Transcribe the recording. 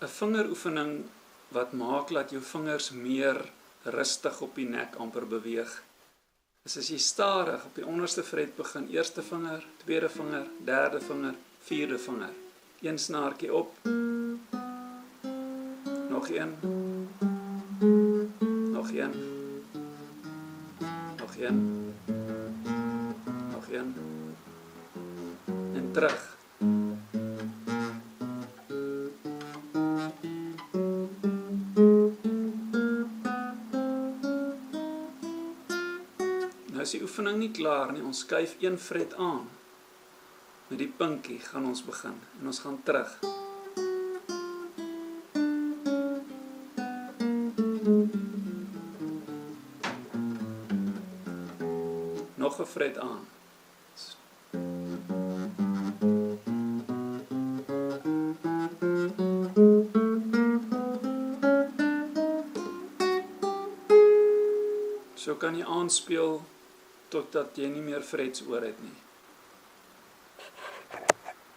'n vingeroefening wat maak dat jou vingers meer rustig op die nek amper beweeg. Is as jy stadig op die onderste fret begin, eerste vinger, tweede vinger, derde vinger, vierde vinger. Een snaartjie op. Nog een. Nog een. Nog een. Nog een. En terug. Nou is die oefening nie klaar nie, ons skuif een fret aan. Met die pinkie gaan ons begin en ons gaan terug. Nog 'n fret aan. So kan jy aanspeel totdat jy nie meer frets oor het nie.